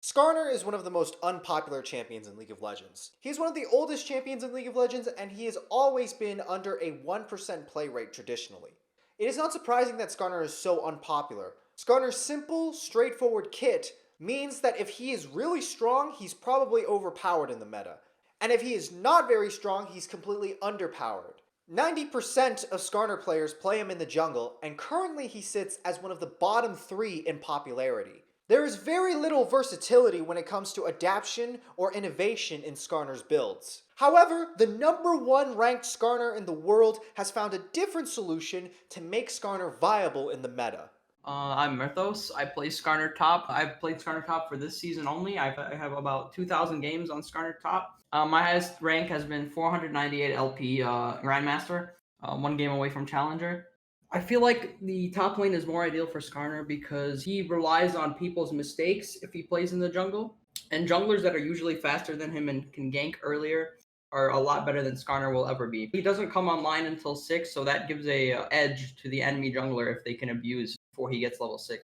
Skarner is one of the most unpopular champions in League of Legends. He's one of the oldest champions in League of Legends, and he has always been under a 1% play rate traditionally. It is not surprising that Skarner is so unpopular. Skarner's simple, straightforward kit means that if he is really strong, he's probably overpowered in the meta. And if he is not very strong, he's completely underpowered. 90% of Skarner players play him in the jungle, and currently he sits as one of the bottom 3 in popularity. There is very little versatility when it comes to adaptation or innovation in Skarner's builds. However, the number 1 ranked Skarner in the world has found a different solution to make Skarner viable in the meta. I'm Merthos. I play Skarner Top. I've played Skarner Top for this season only. I have about 2,000 games on Skarner Top. My highest rank has been 498 LP Grandmaster, 1 game away from Challenger. I feel like the top lane is more ideal for Skarner because he relies on people's mistakes if he plays in the jungle. And junglers that are usually faster than him and can gank earlier are a lot better than Skarner will ever be. He doesn't come online until 6, so that gives a edge to the enemy jungler if they can abuse before he gets level 6.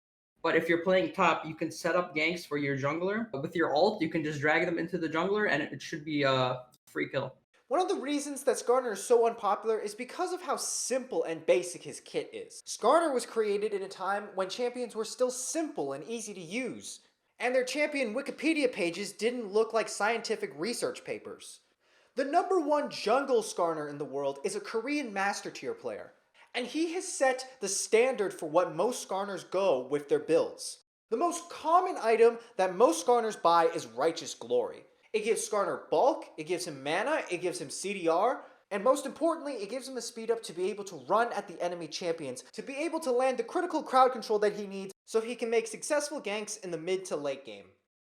But if you're playing top, you can set up ganks for your jungler. With your ult, you can just drag them into the jungler, and it should be a free kill. One of the reasons that Skarner is so unpopular is because of how simple and basic his kit is. Skarner was created in a time when champions were still simple and easy to use, and their champion Wikipedia pages didn't look like scientific research papers. The number 1 jungle Skarner in the world is a Korean master tier player, and he has set the standard for what most Skarners go with their builds. The most common item that most Skarners buy is Righteous Glory. It gives Skarner bulk, it gives him mana, it gives him CDR, and most importantly, it gives him a speed up to be able to run at the enemy champions, to be able to land the critical crowd control that he needs so he can make successful ganks in the mid to late game.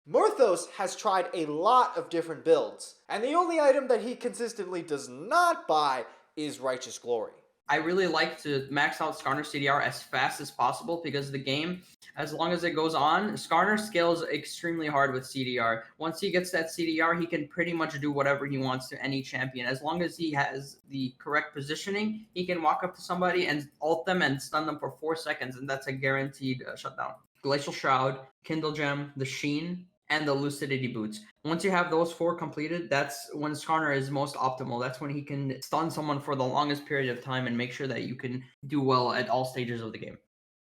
Merthos has tried a lot of different builds, and the only item that he consistently does not buy is Righteous Glory. I really like to max out Skarner CDR as fast as possible because the game, as long as it goes on, Skarner scales extremely hard with CDR. Once he gets that CDR, he can pretty much do whatever he wants to any champion. As long as he has the correct positioning, he can walk up to somebody and ult them and stun them for 4 seconds, and that's a guaranteed shutdown. Glacial Shroud, Kindle Gem, the Sheen, and the Lucidity Boots. Once you have those 4 completed, that's when Skarner is most optimal. That's when he can stun someone for the longest period of time and make sure that you can do well at all stages of the game.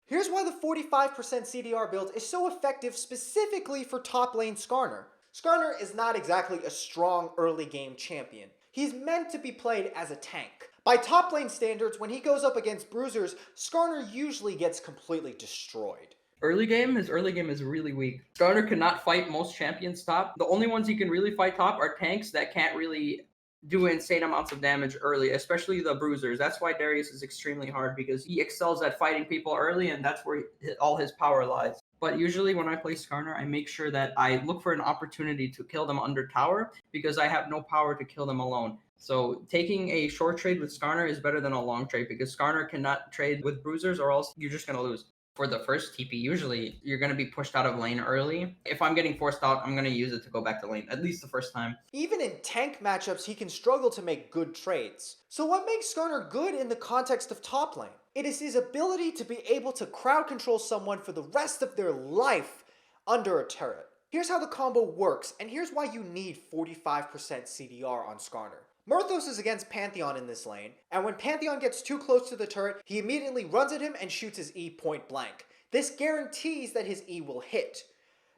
Here's why the 45% CDR build is so effective specifically for top lane Skarner. Skarner is not exactly a strong early game champion. He's meant to be played as a tank. By top lane standards, when he goes up against bruisers, Skarner usually gets completely destroyed. His early game is really weak. Skarner cannot fight most champions top. The only ones he can really fight top are tanks that can't really do insane amounts of damage early, especially the bruisers. That's why Darius is extremely hard because he excels at fighting people early, and that's where all his power lies. But usually when I play Skarner, I make sure that I look for an opportunity to kill them under tower because I have no power to kill them alone. So taking a short trade with Skarner is better than a long trade because Skarner cannot trade with bruisers or else you're just going to lose. For the first TP, usually you're going to be pushed out of lane early. If I'm getting forced out, I'm going to use it to go back to lane, at least the first time. Even in tank matchups, he can struggle to make good trades. So what makes Skarner good in the context of top lane? It is his ability to be able to crowd control someone for the rest of their life under a turret. Here's how the combo works, and here's why you need 45% CDR on Skarner. Merthos is against Pantheon in this lane, and when Pantheon gets too close to the turret, he immediately runs at him and shoots his E point blank. This guarantees that his E will hit.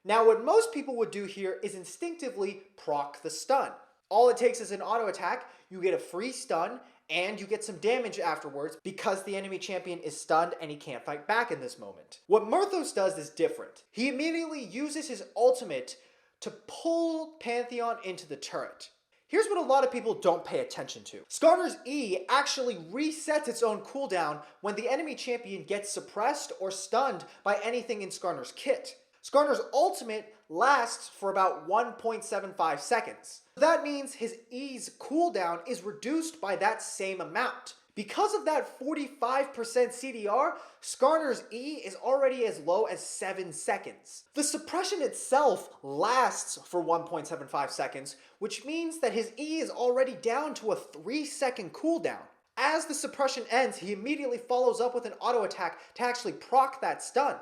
Now what most people would do here is instinctively proc the stun. All it takes is an auto attack, you get a free stun, and you get some damage afterwards because the enemy champion is stunned and he can't fight back in this moment. What Merthos does is different. He immediately uses his ultimate to pull Pantheon into the turret. Here's what a lot of people don't pay attention to. Skarner's E actually resets its own cooldown when the enemy champion gets suppressed or stunned by anything in Skarner's kit. Skarner's ultimate lasts for about 1.75 seconds. That means his E's cooldown is reduced by that same amount. Because of that 45% CDR, Skarner's E is already as low as 7 seconds. The suppression itself lasts for 1.75 seconds, which means that his E is already down to a 3-second cooldown. As the suppression ends, he immediately follows up with an auto attack to actually proc that stun.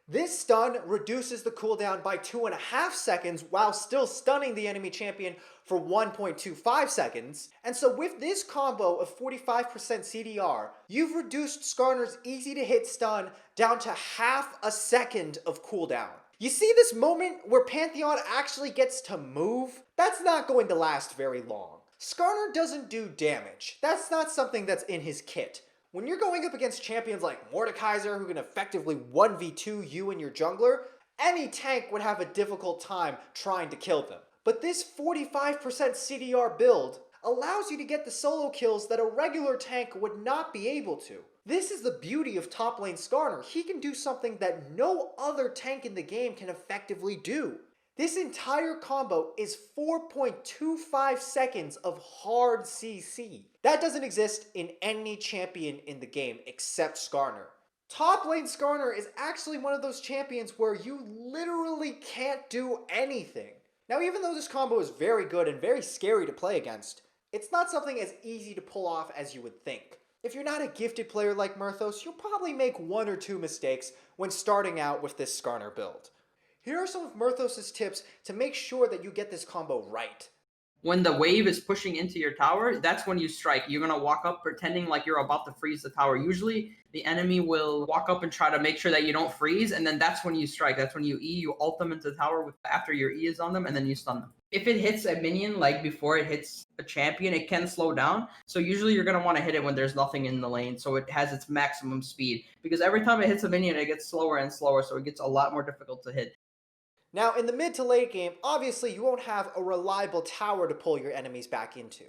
This stun reduces the cooldown by 2.5 seconds while still stunning the enemy champion for 1.25 seconds. And so with this combo of 45% CDR, you've reduced Skarner's easy to hit stun down to half a second of cooldown. You see this moment where Pantheon actually gets to move? That's not going to last very long. Skarner doesn't do damage. That's not something that's in his kit. When you're going up against champions like Mordekaiser who can effectively 1v2 you and your jungler, any tank would have a difficult time trying to kill them. But this 45% CDR build allows you to get the solo kills that a regular tank would not be able to. This is the beauty of top lane Skarner. He can do something that no other tank in the game can effectively do. This entire combo is 4.25 seconds of hard CC. That doesn't exist in any champion in the game except Skarner. Top lane Skarner is actually one of those champions where you literally can't do anything. Now, even though this combo is very good and very scary to play against, it's not something as easy to pull off as you would think. If you're not a gifted player like Merthos, you'll probably make 1 or 2 mistakes when starting out with this Skarner build. Here are some of Merthos' tips to make sure that you get this combo right. When the wave is pushing into your tower, that's when you strike. You're going to walk up pretending like you're about to freeze the tower. Usually the enemy will walk up and try to make sure that you don't freeze, and then that's when you strike. That's when you E, you ult them into the tower after your E is on them, and then you stun them. If it hits a minion, like before it hits a champion, it can slow down. So usually you're going to want to hit it when there's nothing in the lane, so it has its maximum speed. Because every time it hits a minion, it gets slower and slower, so it gets a lot more difficult to hit. Now, in the mid to late game, obviously you won't have a reliable tower to pull your enemies back into.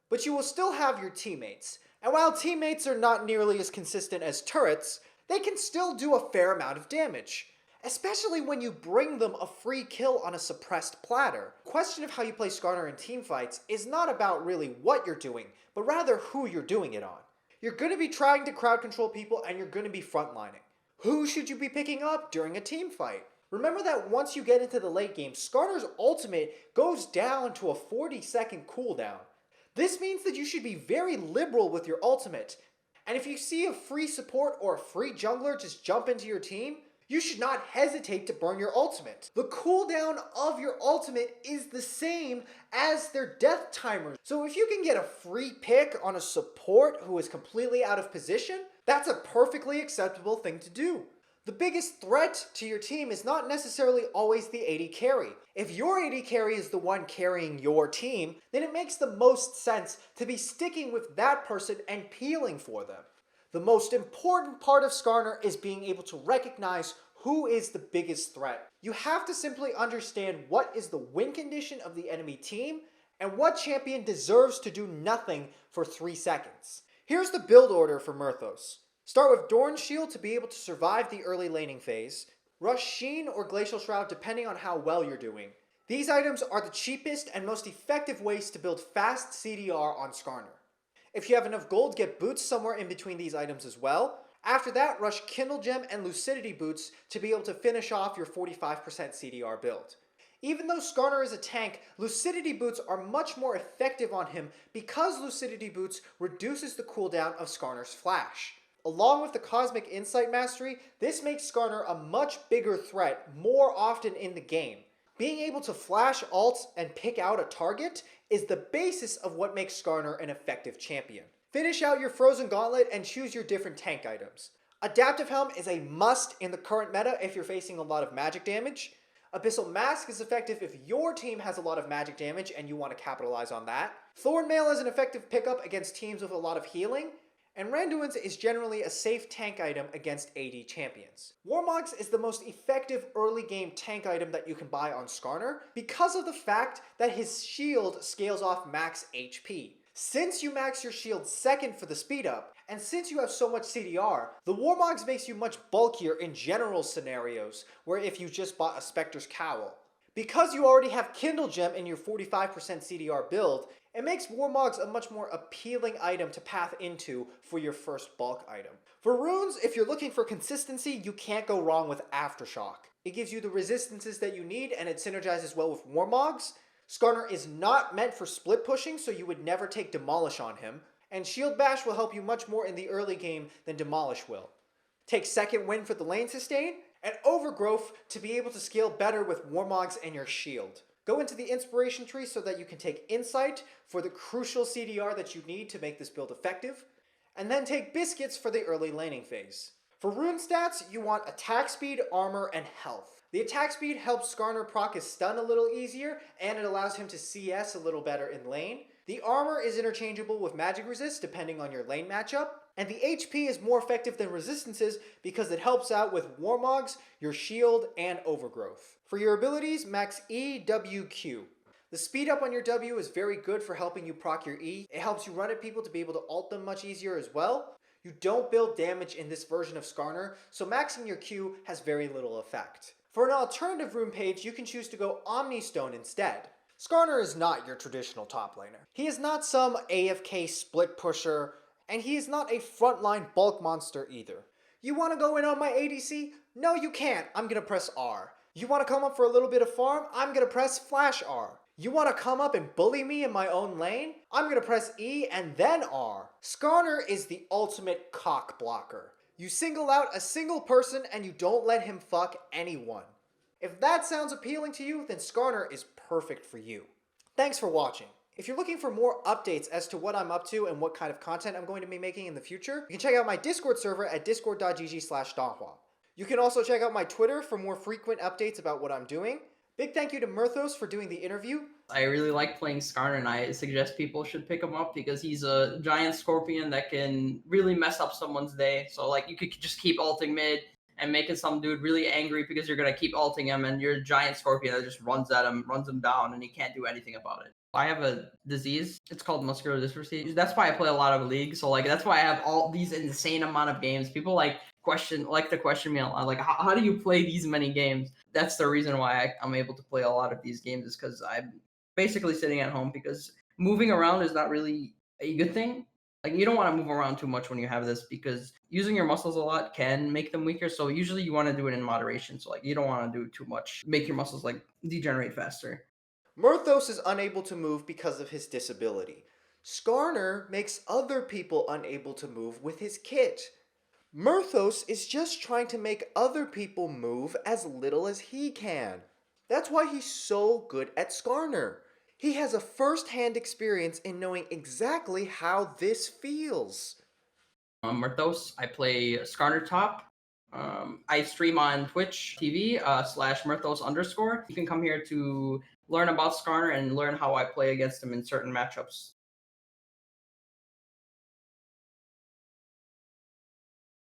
But you will still have your teammates. And while teammates are not nearly as consistent as turrets, they can still do a fair amount of damage. Especially when you bring them a free kill on a suppressed platter. The question of how you play Skarner in teamfights is not about really what you're doing, but rather who you're doing it on. You're going to be trying to crowd control people and you're going to be frontlining. Who should you be picking up during a teamfight? Remember that once you get into the late game, Skarner's ultimate goes down to a 40-second cooldown. This means that you should be very liberal with your ultimate. And if you see a free support or a free jungler just jump into your team, you should not hesitate to burn your ultimate. The cooldown of your ultimate is the same as their death timer. So if you can get a free pick on a support who is completely out of position, that's a perfectly acceptable thing to do. The biggest threat to your team is not necessarily always the AD carry. If your AD carry is the one carrying your team, then it makes the most sense to be sticking with that person and peeling for them. The most important part of Skarner is being able to recognize who is the biggest threat. You have to simply understand what is the win condition of the enemy team and what champion deserves to do nothing for 3 seconds. Here's the build order for Merthos. Start with Dorn Shield to be able to survive the early laning phase. Rush Sheen or Glacial Shroud depending on how well you're doing. These items are the cheapest and most effective ways to build fast CDR on Skarner. If you have enough gold, get boots somewhere in between these items as well. After that, rush Kindle Gem and Lucidity boots to be able to finish off your 45% CDR build. Even though Skarner is a tank, Lucidity boots are much more effective on him because Lucidity boots reduces the cooldown of Skarner's flash. Along with the Cosmic Insight Mastery, this makes Skarner a much bigger threat more often in the game. Being able to flash ults and pick out a target is the basis of what makes Skarner an effective champion. Finish out your Frozen Gauntlet and choose your different tank items. Adaptive Helm is a must in the current meta if you're facing a lot of magic damage. Abyssal Mask is effective if your team has a lot of magic damage and you want to capitalize on that. Thornmail is an effective pickup against teams with a lot of healing. And Randuin's is generally a safe tank item against AD champions. Warmogs is the most effective early game tank item that you can buy on Skarner because of the fact that his shield scales off max HP. Since you max your shield second for the speed up, and since you have so much CDR, the Warmogs makes you much bulkier in general scenarios, where if you just bought a Spectre's Cowl. Because you already have Kindle Gem in your 45% CDR build, it makes Warmogs a much more appealing item to path into for your first bulk item. For runes, if you're looking for consistency, you can't go wrong with Aftershock. It gives you the resistances that you need and it synergizes well with Warmogs. Skarner is not meant for split pushing, so you would never take Demolish on him. And Shield Bash will help you much more in the early game than Demolish will. Take second win for the lane sustain, and Overgrowth to be able to scale better with Warmogs and your shield. Go into the inspiration tree so that you can take Insight for the crucial CDR that you need to make this build effective, and then take Biscuits for the early laning phase. For rune stats, you want attack speed, armor, and health. The attack speed helps Skarner proc his stun a little easier, and it allows him to CS a little better in lane. The armor is interchangeable with magic resist depending on your lane matchup, and the HP is more effective than resistances because it helps out with Warmogs, your shield, and Overgrowth. For your abilities, max E, W, Q. The speed up on your W is very good for helping you proc your E. It helps you run at people to be able to ult them much easier as well. You don't build damage in this version of Skarner, so maxing your Q has very little effect. For an alternative rune page, you can choose to go Omnistone instead. Skarner is not your traditional top laner. He is not some AFK split pusher, and he is not a frontline bulk monster either. You want to go in on my ADC? No, you can't. I'm going to press R. You want to come up for a little bit of farm? I'm going to press Flash R. You want to come up and bully me in my own lane? I'm going to press E and then R. Skarner is the ultimate cock blocker. You single out a single person and you don't let him fuck anyone. If that sounds appealing to you, then Skarner is perfect for you. Thanks for watching. If you're looking for more updates as to what I'm up to and what kind of content I'm going to be making in the future, you can check out my Discord server at discord.gg/Donghua. You can also check out my Twitter for more frequent updates about what I'm doing. Big thank you to Merthos for doing the interview. I really like playing Skarner, and I suggest people should pick him up because he's a giant scorpion that can really mess up someone's day. So like you could just keep ulting mid and making some dude really angry because you're gonna keep ulting him, and you're a giant scorpion that just runs at him, runs him down, and he can't do anything about it. I have a disease. It's called muscular dystrophy. That's why I play a lot of league. So like that's why I have all these insane amount of games. People like to question me a lot. Like how do you play these many games? That's the reason why I'm able to play a lot of these games, is because I'm basically sitting at home, because moving around is not really a good thing. Like you don't want to move around too much when you have this, because using your muscles a lot can make them weaker. So usually you want to do it in moderation. So like you don't want to do too much, make your muscles like degenerate faster. Merthos is unable to move because of his disability. Skarner makes other people unable to move with his kit. Merthos is just trying to make other people move as little as he can. That's why he's so good at Skarner. He has a first-hand experience in knowing exactly how this feels. Merthos, I play Skarner top. I stream on Twitch TV /Merthos_. You can come here to learn about Skarner and learn how I play against him in certain matchups.